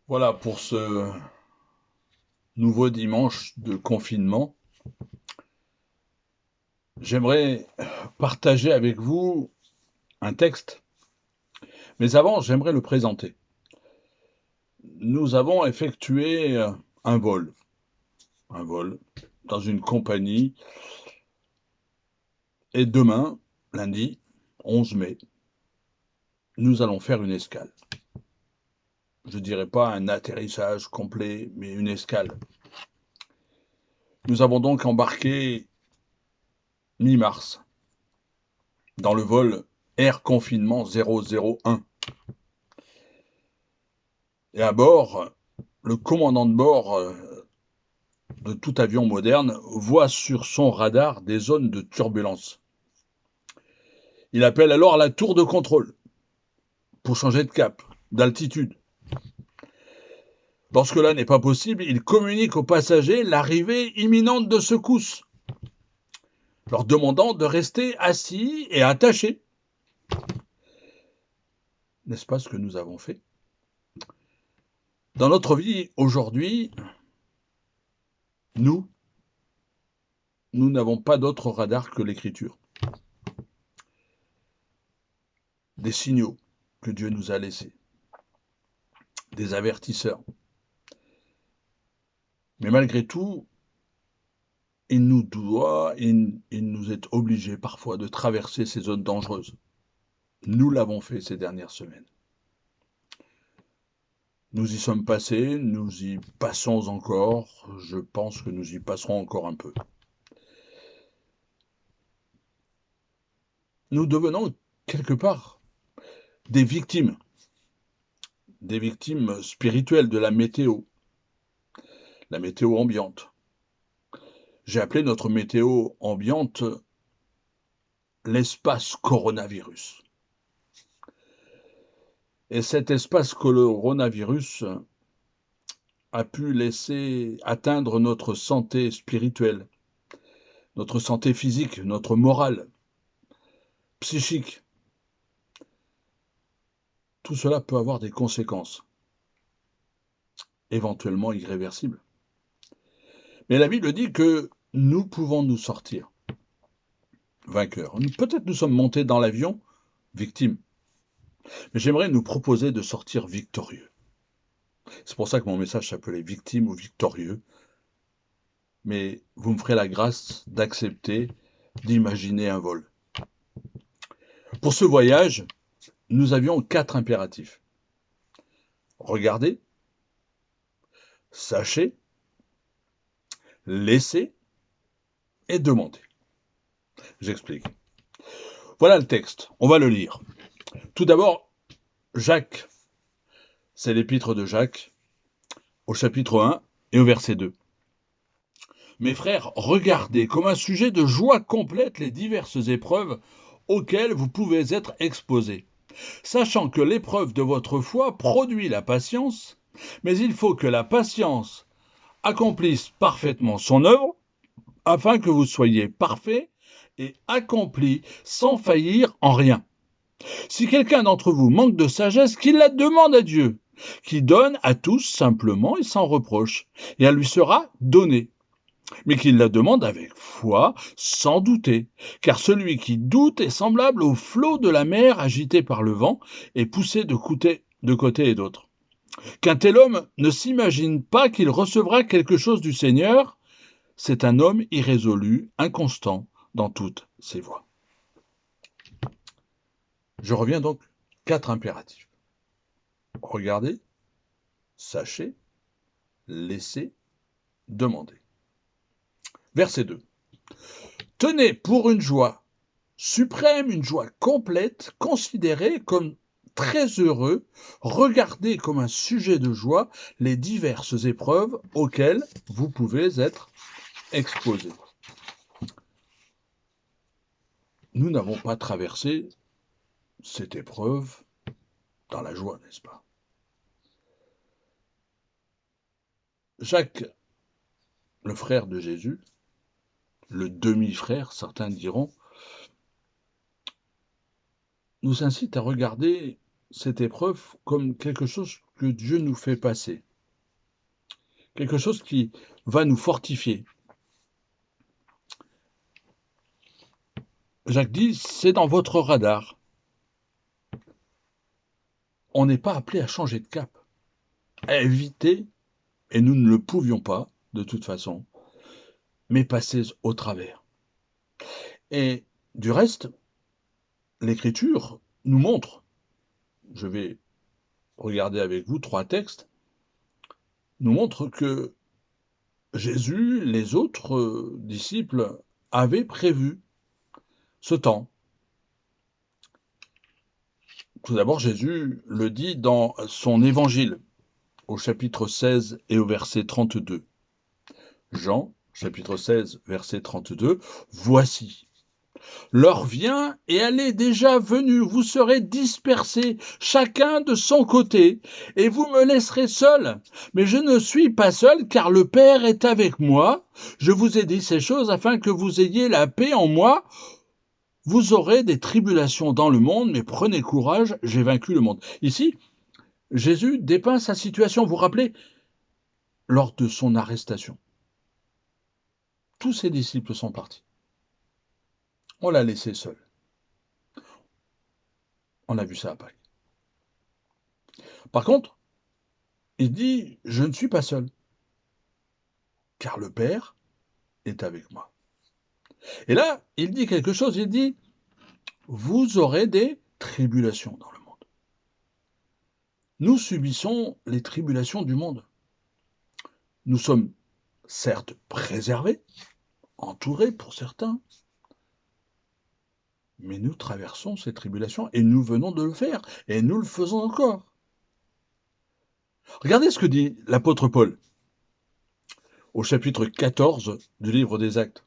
Voilà pour ce nouveau dimanche de confinement. J'aimerais partager avec vous un texte, mais avant, j'aimerais le présenter. Nous avons effectué un vol dans une compagnie, et demain, lundi 11 mai, nous allons faire une escale. Je dirais pas un atterrissage complet, mais une escale. Nous avons donc embarqué mi-mars dans le vol Air Confinement 001. Et à bord, le commandant de bord de tout avion moderne voit sur son radar des zones de turbulence. Il appelle alors la tour de contrôle pour changer de cap, d'altitude. Lorsque là n'est pas possible, il communique aux passagers l'arrivée imminente de secousses, leur demandant de rester assis et attachés. N'est-ce pas ce que nous avons fait? Dans notre vie aujourd'hui, nous n'avons pas d'autre radar que l'écriture. Des signaux que Dieu nous a laissés, des avertisseurs. Mais malgré tout, il nous est obligé parfois de traverser ces zones dangereuses. Nous l'avons fait ces dernières semaines. Nous y sommes passés, nous y passons encore, je pense que nous y passerons encore un peu. Nous devenons quelque part des victimes spirituelles de la météo ambiante. J'ai appelé notre météo ambiante l'espace coronavirus. Et cet espace coronavirus a pu laisser atteindre notre santé spirituelle, notre santé physique, notre morale, psychique. Tout cela peut avoir des conséquences, éventuellement irréversibles. Mais la Bible dit que nous pouvons nous sortir vainqueurs. Peut-être nous sommes montés dans l'avion victimes, mais j'aimerais nous proposer de sortir victorieux. C'est pour ça que mon message s'appelait victime ou victorieux. Mais vous me ferez la grâce d'accepter d'imaginer un vol. Pour ce voyage, nous avions 4 impératifs. Regardez, sachez, laissez et demandez. J'explique. Voilà le texte, on va le lire. Tout d'abord, Jacques, c'est l'épître de Jacques, au chapitre 1 et au verset 2. Mes frères, regardez comme un sujet de joie complète les diverses épreuves auxquelles vous pouvez être exposés, sachant que l'épreuve de votre foi produit la patience, mais il faut que la patience accomplisse parfaitement son œuvre, afin que vous soyez parfaits et accomplis sans faillir en rien. Si quelqu'un d'entre vous manque de sagesse, qu'il la demande à Dieu, qui donne à tous simplement et sans reproche, et elle lui sera donnée. Mais qu'il la demande avec foi, sans douter, car celui qui doute est semblable au flot de la mer agité par le vent et poussé de côté et d'autre. Qu'un tel homme ne s'imagine pas qu'il recevra quelque chose du Seigneur, c'est un homme irrésolu, inconstant dans toutes ses voies. Je reviens donc 4 impératifs. Regardez, sachez, laissez, demandez. Verset 2. Tenez pour une joie suprême, une joie complète, considérez comme très heureux, regardez comme un sujet de joie les diverses épreuves auxquelles vous pouvez être exposés. Nous n'avons pas traversé cette épreuve dans la joie, n'est-ce pas? Jacques, le frère de Jésus, le demi-frère, certains diront, nous incite à regarder cette épreuve comme quelque chose que Dieu nous fait passer, quelque chose qui va nous fortifier. Jacques dit, c'est dans votre radar. On n'est pas appelé à changer de cap, à éviter, et nous ne le pouvions pas, de toute façon, mais passer au travers. Et du reste, l'Écriture nous montre, je vais regarder avec vous 3 textes, nous montre que Jésus, les autres disciples avaient prévu ce temps. Tout d'abord, Jésus le dit dans son évangile, au chapitre 16 et au verset 32. Jean, chapitre 16, verset 32, « Voici, l'heure vient et elle est déjà venue, vous serez dispersés, chacun de son côté, et vous me laisserez seul. Mais je ne suis pas seul, car le Père est avec moi. Je vous ai dit ces choses afin que vous ayez la paix en moi. Vous aurez des tribulations dans le monde, mais prenez courage, j'ai vaincu le monde. » Ici, Jésus dépeint sa situation. Vous vous rappelez, lors de son arrestation, tous ses disciples sont partis. On l'a laissé seul. On a vu ça à Pâques. Par contre, il dit, je ne suis pas seul, car le Père est avec moi. Et là, il dit quelque chose, il dit, vous aurez des tribulations dans le monde. Nous subissons les tribulations du monde. Nous sommes certes préservés, entourés pour certains, mais nous traversons ces tribulations et nous venons de le faire, et nous le faisons encore. Regardez ce que dit l'apôtre Paul au chapitre 14 du livre des Actes.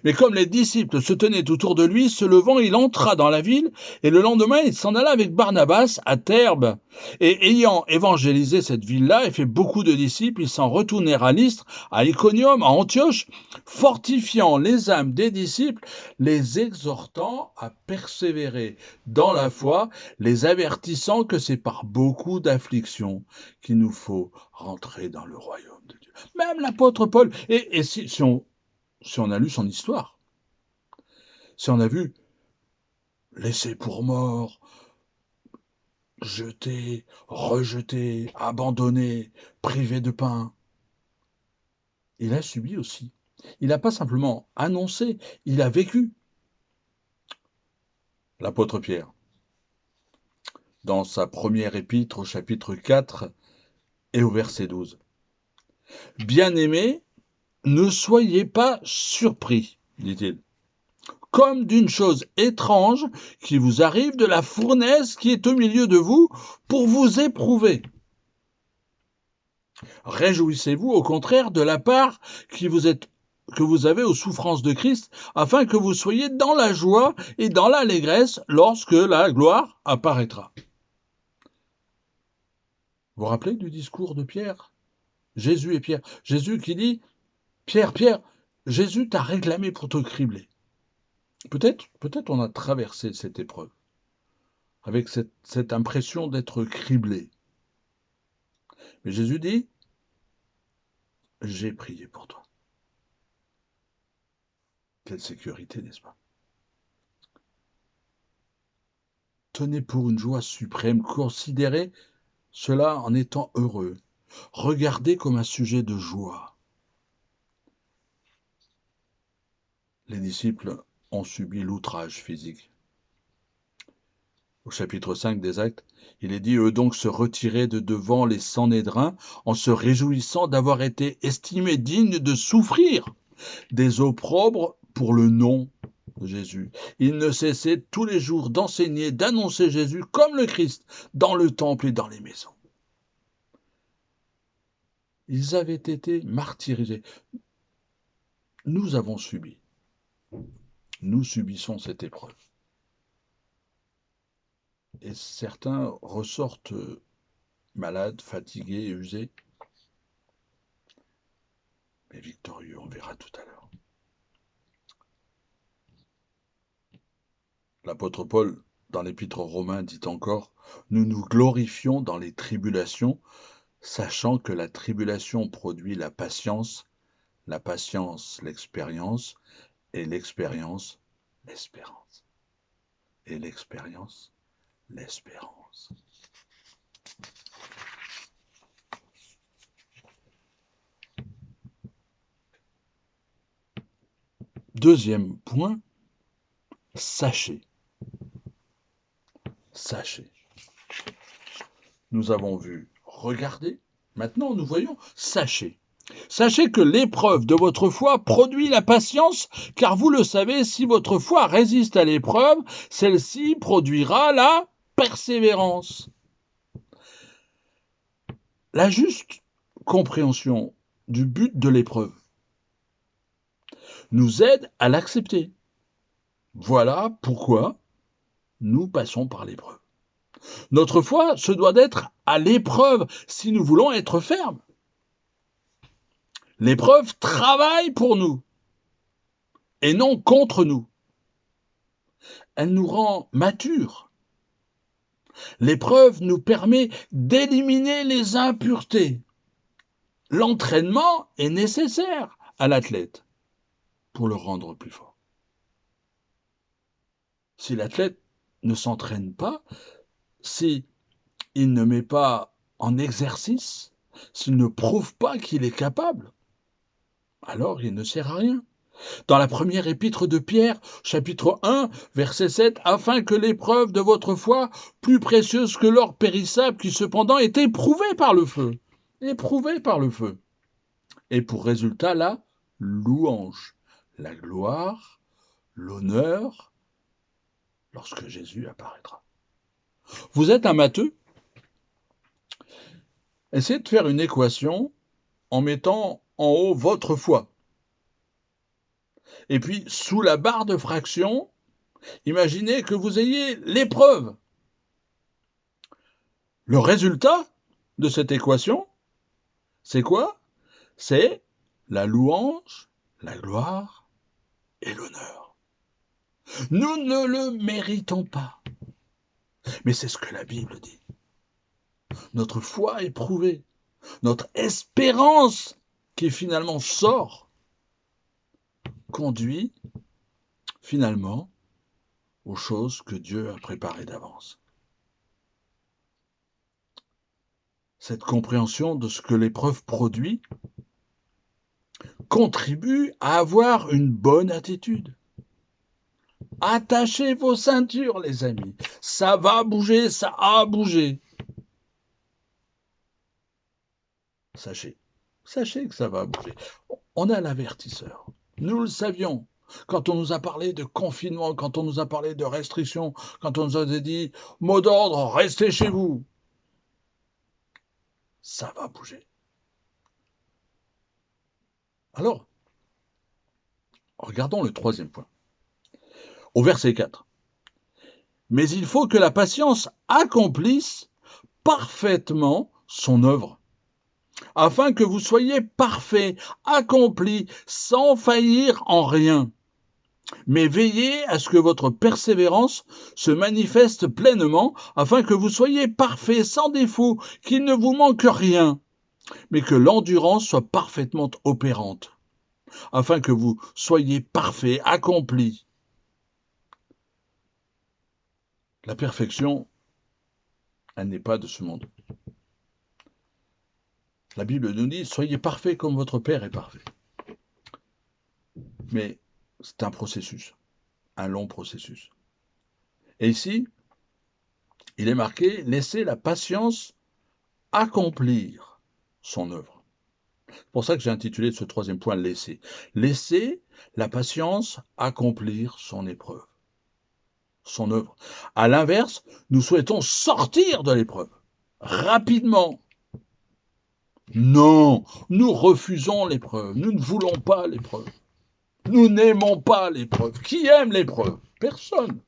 Mais comme les disciples se tenaient autour de lui, se levant, il entra dans la ville, et le lendemain, il s'en alla avec Barnabas à Terbe. Et ayant évangélisé cette ville-là et fait beaucoup de disciples, ils s'en retournèrent à Lystre, à Iconium, à Antioche, fortifiant les âmes des disciples, les exhortant à persévérer dans la foi, les avertissant que c'est par beaucoup d'afflictions qu'il nous faut rentrer dans le royaume de Dieu. Même l'apôtre Paul, et si on a lu son histoire, si on a vu laissé pour mort, jeté, rejeté, abandonné, privé de pain, il a subi aussi. Il n'a pas simplement annoncé, il a vécu. L'apôtre Pierre, dans sa première épître au chapitre 4 et au verset 12. Bien-aimés, ne soyez pas surpris, dit-il, comme d'une chose étrange qui vous arrive de la fournaise qui est au milieu de vous pour vous éprouver. Réjouissez-vous au contraire de la part que vous avez aux souffrances de Christ, afin que vous soyez dans la joie et dans l'allégresse lorsque la gloire apparaîtra. Vous vous rappelez du discours de Pierre? Jésus et Pierre. Jésus qui dit, Pierre, Pierre, Jésus t'a réclamé pour te cribler. Peut-être on a traversé cette épreuve avec cette impression d'être criblé. Mais Jésus dit, j'ai prié pour toi. Quelle sécurité, n'est-ce pas? Tenez pour une joie suprême, considérez cela en étant heureux. Regardez comme un sujet de joie. Les disciples ont subi l'outrage physique. Au chapitre 5 des Actes, il est dit, eux donc se retiraient de devant les Sanhédrins en se réjouissant d'avoir été estimés dignes de souffrir des opprobres pour le nom de Jésus. Ils ne cessaient tous les jours d'enseigner, d'annoncer Jésus comme le Christ dans le temple et dans les maisons. Ils avaient été martyrisés. Nous avons subi. Nous subissons cette épreuve. Et certains ressortent malades, fatigués et usés, mais victorieux, on verra tout à l'heure. L'apôtre Paul dans l'Épître aux Romains, dit encore, nous nous glorifions dans les tribulations, sachant que la tribulation produit la patience l'expérience, et l'expérience l'espérance. Et l'expérience l'espérance. Deuxième point, sachez. Sachez. Nous avons vu regarder, maintenant nous voyons sachez. Sachez que l'épreuve de votre foi produit la patience, car vous le savez, si votre foi résiste à l'épreuve, celle-ci produira la persévérance. La juste compréhension du but de l'épreuve nous aide à l'accepter. Voilà pourquoi nous passons par l'épreuve. Notre foi se doit d'être à l'épreuve si nous voulons être fermes. L'épreuve travaille pour nous et non contre nous. Elle nous rend matures. L'épreuve nous permet d'éliminer les impuretés. L'entraînement est nécessaire à l'athlète pour le rendre plus fort. Si l'athlète ne s'entraîne pas, s'il ne met pas en exercice, s'il ne prouve pas qu'il est capable, alors il ne sert à rien. Dans la première épître de Pierre, chapitre 1, verset 7, « Afin que l'épreuve de votre foi, plus précieuse que l'or périssable, qui cependant est éprouvée par le feu, et pour résultat la louange, la gloire, l'honneur, lorsque Jésus apparaîtra. » Vous êtes un matheux? Essayez de faire une équation en mettant en haut votre foi. Et puis, sous la barre de fraction, imaginez que vous ayez l'épreuve. Le résultat de cette équation, c'est quoi? C'est la louange, la gloire et l'honneur. Nous ne le méritons pas. Mais c'est ce que la Bible dit. Notre foi éprouvée, notre espérance qui finalement sort, conduit finalement aux choses que Dieu a préparées d'avance. Cette compréhension de ce que l'épreuve produit contribue à avoir une bonne attitude. Attachez vos ceintures, les amis. Ça va bouger, ça a bougé. Sachez que ça va bouger. On a l'avertisseur. Nous le savions. Quand on nous a parlé de confinement, quand on nous a parlé de restrictions, quand on nous a dit mot d'ordre, restez chez vous. Ça va bouger. Alors, regardons le troisième point. Au verset 4. Mais il faut que la patience accomplisse parfaitement son œuvre, afin que vous soyez parfaits, accomplis, sans faillir en rien. Mais veillez à ce que votre persévérance se manifeste pleinement, afin que vous soyez parfaits, sans défaut, qu'il ne vous manque rien, mais que l'endurance soit parfaitement opérante, afin que vous soyez parfaits, accomplis. La perfection, elle n'est pas de ce monde. La Bible nous dit, soyez parfaits comme votre Père est parfait. Mais c'est un processus, un long processus. Et ici, il est marqué, laissez la patience accomplir son œuvre. C'est pour ça que j'ai intitulé ce troisième point, laisser. Laissez la patience accomplir son épreuve, son œuvre. À l'inverse, nous souhaitons sortir de l'épreuve rapidement. Non, nous refusons l'épreuve, nous ne voulons pas l'épreuve. Nous n'aimons pas l'épreuve. Qui aime l'épreuve? Personne.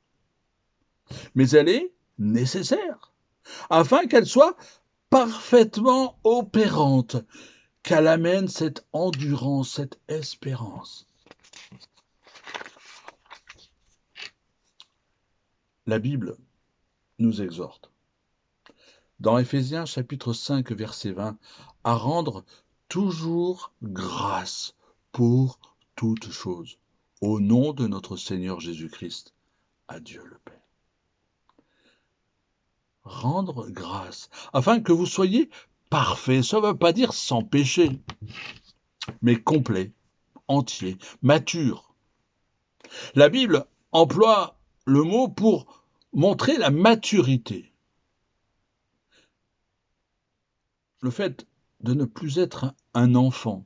Mais elle est nécessaire, afin qu'elle soit parfaitement opérante, qu'elle amène cette endurance, cette espérance. La Bible nous exhorte, dans Éphésiens chapitre 5, verset 20, à rendre toujours grâce pour toutes choses, au nom de notre Seigneur Jésus-Christ, à Dieu le Père. Rendre grâce, afin que vous soyez parfaits. Ça ne veut pas dire sans péché, mais complet, entier, mature. La Bible emploie le mot pour montrer la maturité. Le fait de ne plus être un enfant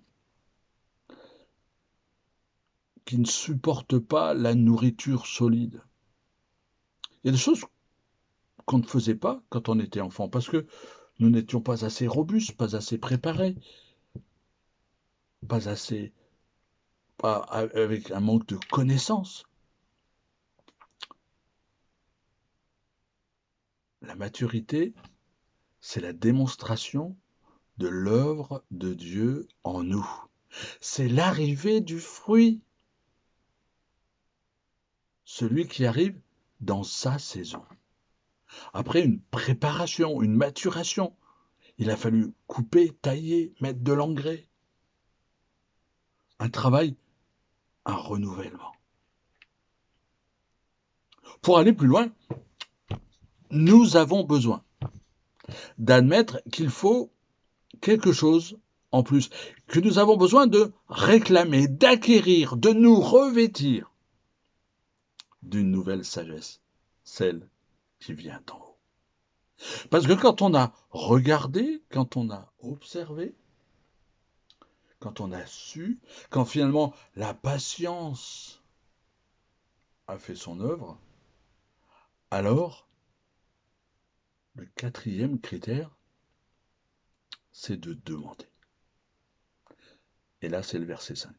qui ne supporte pas la nourriture solide. Il y a des choses qu'on ne faisait pas quand on était enfant, parce que nous n'étions pas assez robustes, pas assez préparés, avec un manque de connaissances. La maturité, c'est la démonstration de l'œuvre de Dieu en nous. C'est l'arrivée du fruit. Celui qui arrive dans sa saison. Après une préparation, une maturation, il a fallu couper, tailler, mettre de l'engrais. Un travail, un renouvellement. Pour aller plus loin, nous avons besoin d'admettre qu'il faut quelque chose en plus, que nous avons besoin de réclamer, d'acquérir, de nous revêtir d'une nouvelle sagesse, celle qui vient d'en haut. Parce que quand on a regardé, quand on a observé, quand on a su, quand finalement la patience a fait son œuvre, alors le quatrième critère, c'est de demander. Et là, c'est le verset 5.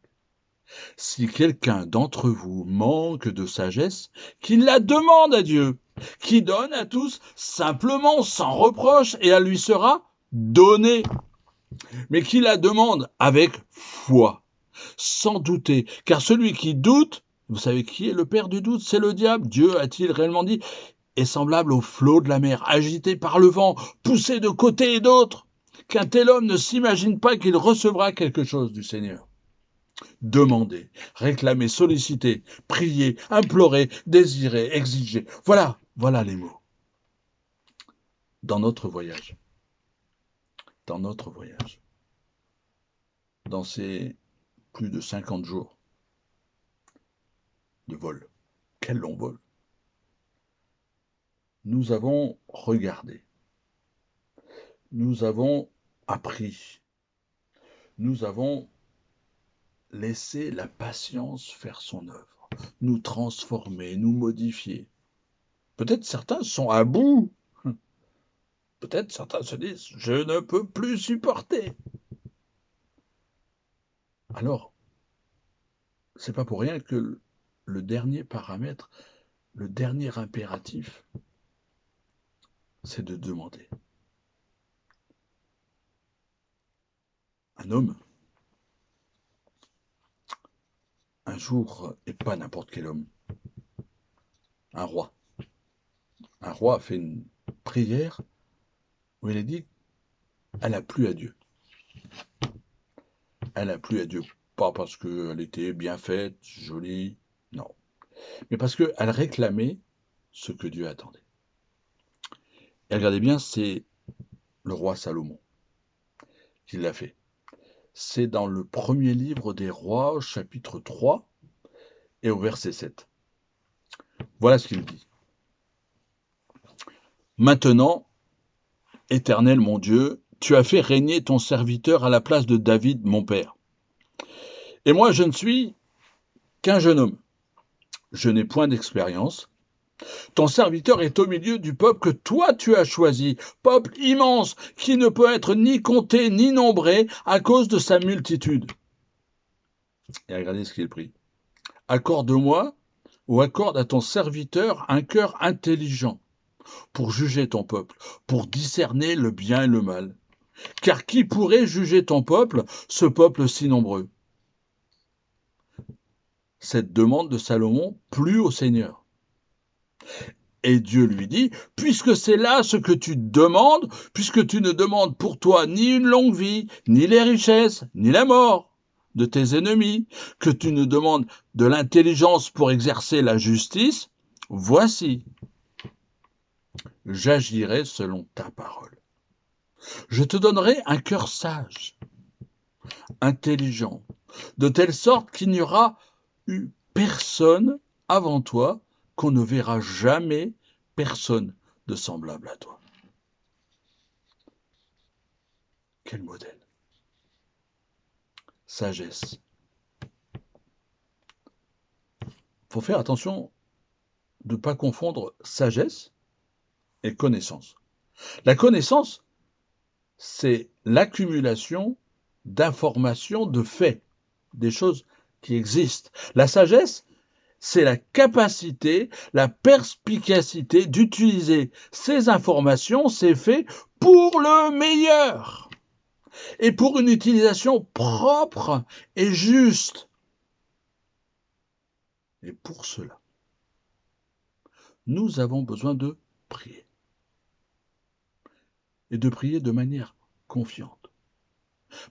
Si quelqu'un d'entre vous manque de sagesse, qu'il la demande à Dieu, qui donne à tous simplement sans reproche, et elle lui sera donnée. Mais qu'il la demande avec foi, sans douter, car celui qui doute, vous savez qui est le père du doute? C'est le diable. Dieu a-t-il réellement dit? Est semblable au flot de la mer, agité par le vent, poussé de côté et d'autre, qu'un tel homme ne s'imagine pas qu'il recevra quelque chose du Seigneur. Demandez, réclamez, sollicitez, priez, implorez, désirez, exigez. Voilà les mots. Dans notre voyage, dans ces plus de 50 jours de vol, quel long vol, nous avons regardé, nous avons appris, nous avons laissé la patience faire son œuvre, nous transformer, nous modifier. Peut-être certains sont à bout, peut-être certains se disent « je ne peux plus supporter ». Alors, c'est pas pour rien que le dernier paramètre, le dernier impératif, c'est de demander. Un homme, un jour, et pas n'importe quel homme, un roi a fait une prière où il a dit « elle a plu à Dieu ». Elle a plu à Dieu, pas parce qu'elle était bien faite, jolie, non, mais parce qu'elle réclamait ce que Dieu attendait. Et regardez bien, c'est le roi Salomon qui l'a fait. C'est dans le premier livre des rois, chapitre 3, et au verset 7. Voilà ce qu'il dit. Maintenant, Éternel mon Dieu, tu as fait régner ton serviteur à la place de David, mon père. Et moi, je ne suis qu'un jeune homme. Je n'ai point d'expérience. Ton serviteur est au milieu du peuple que toi tu as choisi, peuple immense qui ne peut être ni compté ni nombré à cause de sa multitude. Et regardez ce qu'il prie. Accorde-moi ou accorde à ton serviteur un cœur intelligent pour juger ton peuple, pour discerner le bien et le mal. Car qui pourrait juger ton peuple, ce peuple si nombreux? Cette demande de Salomon plut au Seigneur. Et Dieu lui dit, puisque c'est là ce que tu demandes, puisque tu ne demandes pour toi ni une longue vie, ni les richesses, ni la mort de tes ennemis, que tu ne demandes de l'intelligence pour exercer la justice, voici, j'agirai selon ta parole. Je te donnerai un cœur sage, intelligent, de telle sorte qu'il n'y aura eu personne avant toi, qu'on ne verra jamais personne de semblable à toi. Quel modèle! Sagesse. Il faut faire attention de ne pas confondre sagesse et connaissance. La connaissance, c'est l'accumulation d'informations, de faits, des choses qui existent. La sagesse, c'est la capacité, la perspicacité d'utiliser ces informations, ces faits, pour le meilleur et pour une utilisation propre et juste. Et pour cela, nous avons besoin de prier. Et de prier de manière confiante.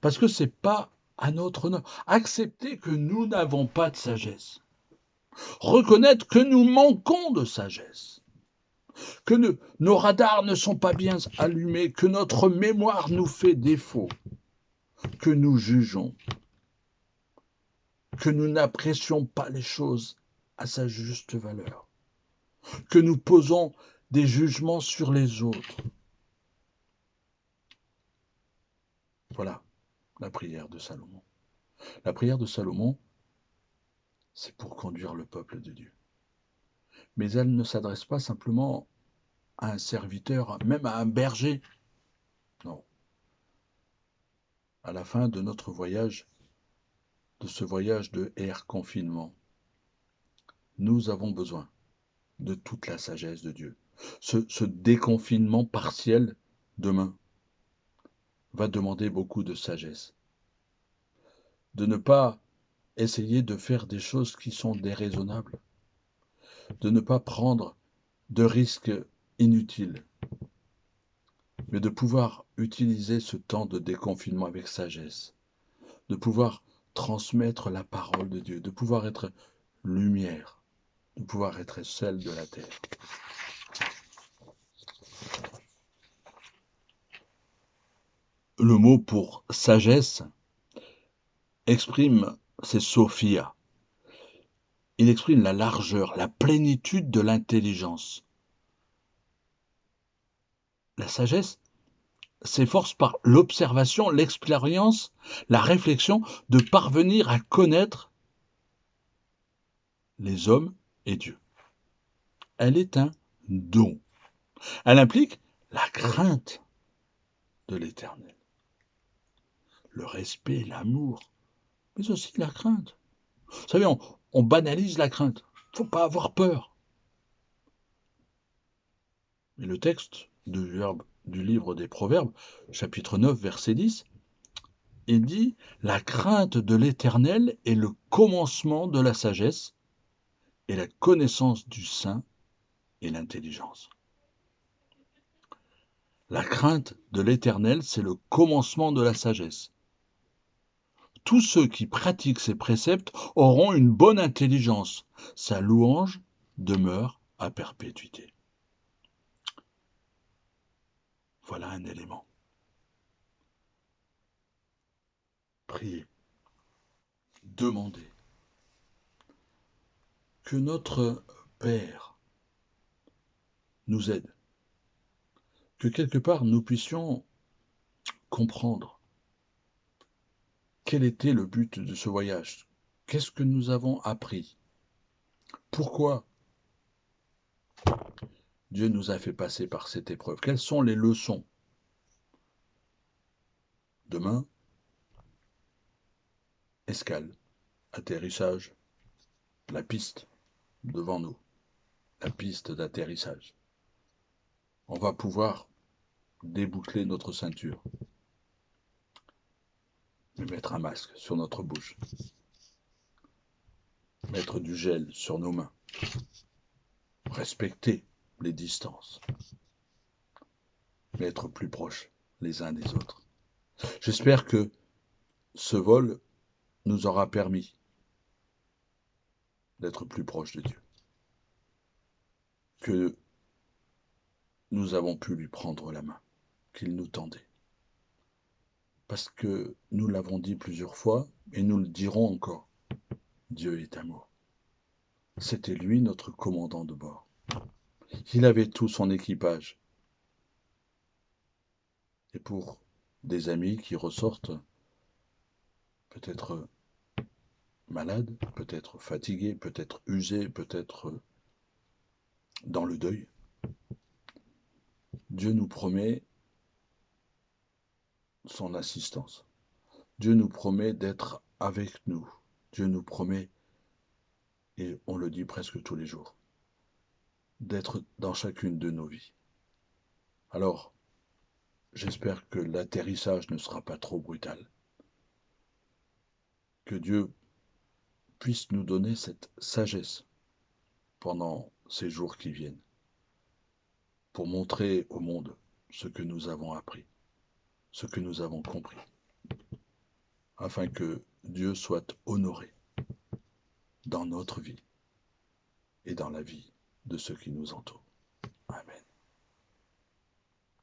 Parce que ce n'est pas à notre honneur. Accepter que nous n'avons pas de sagesse. Reconnaître que nous manquons de sagesse. Que nos radars ne sont pas bien allumés. Que notre mémoire nous fait défaut. Que nous jugeons. Que nous n'apprécions pas les choses à sa juste valeur. Que nous posons des jugements sur les autres. Voilà la prière de Salomon. La prière de Salomon, c'est pour conduire le peuple de Dieu. Mais elle ne s'adresse pas simplement à un serviteur, même à un berger. Non. À la fin de notre voyage, de ce voyage de air confinement, nous avons besoin de toute la sagesse de Dieu. Ce déconfinement partiel demain va demander beaucoup de sagesse. De ne pas essayer de faire des choses qui sont déraisonnables. De ne pas prendre de risques inutiles. Mais de pouvoir utiliser ce temps de déconfinement avec sagesse. De pouvoir transmettre la parole de Dieu. De pouvoir être lumière. De pouvoir être celle de la terre. Le mot pour sagesse exprime, c'est Sophia. Il exprime la largeur, la plénitude de l'intelligence. La sagesse s'efforce par l'observation, l'expérience, la réflexion de parvenir à connaître les hommes et Dieu. Elle est un don. Elle implique la crainte de l'Éternel, le respect, l'amour, mais aussi la crainte. Vous savez, on banalise la crainte. Il ne faut pas avoir peur. Mais le texte du livre des Proverbes, chapitre 9, verset 10, il dit « La crainte de l'Éternel est le commencement de la sagesse, et la connaissance du saint et l'intelligence. » La crainte de l'Éternel, c'est le commencement de la sagesse. Tous ceux qui pratiquent ces préceptes auront une bonne intelligence. Sa louange demeure à perpétuité. Voilà un élément. Priez. Demandez. Que notre Père nous aide. Que quelque part nous puissions comprendre quel était le but de ce voyage. Qu'est-ce que nous avons appris? Pourquoi Dieu nous a fait passer par cette épreuve? Quelles sont les leçons? Demain, escale, atterrissage, la piste devant nous, la piste d'atterrissage. On va pouvoir déboucler notre ceinture et mettre un masque sur notre bouche, mettre du gel sur nos mains, respecter les distances, mais être plus proches les uns des autres. J'espère que ce vol nous aura permis d'être plus proches de Dieu, que nous avons pu lui prendre la main, qu'il nous tendait. Parce que nous l'avons dit plusieurs fois, et nous le dirons encore, Dieu est amour. C'était lui notre commandant de bord. Il avait tout son équipage. Et pour des amis qui ressortent peut-être malades, peut-être fatigués, peut-être usés, peut-être dans le deuil, Dieu nous promet son assistance. Dieu nous promet d'être avec nous. Dieu nous promet, et on le dit presque tous les jours, d'être dans chacune de nos vies. Alors, j'espère que l'atterrissage ne sera pas trop brutal. Que Dieu puisse nous donner cette sagesse pendant ces jours qui viennent, pour montrer au monde ce que nous avons appris, ce que nous avons compris, afin que Dieu soit honoré dans notre vie et dans la vie de ceux qui nous entourent.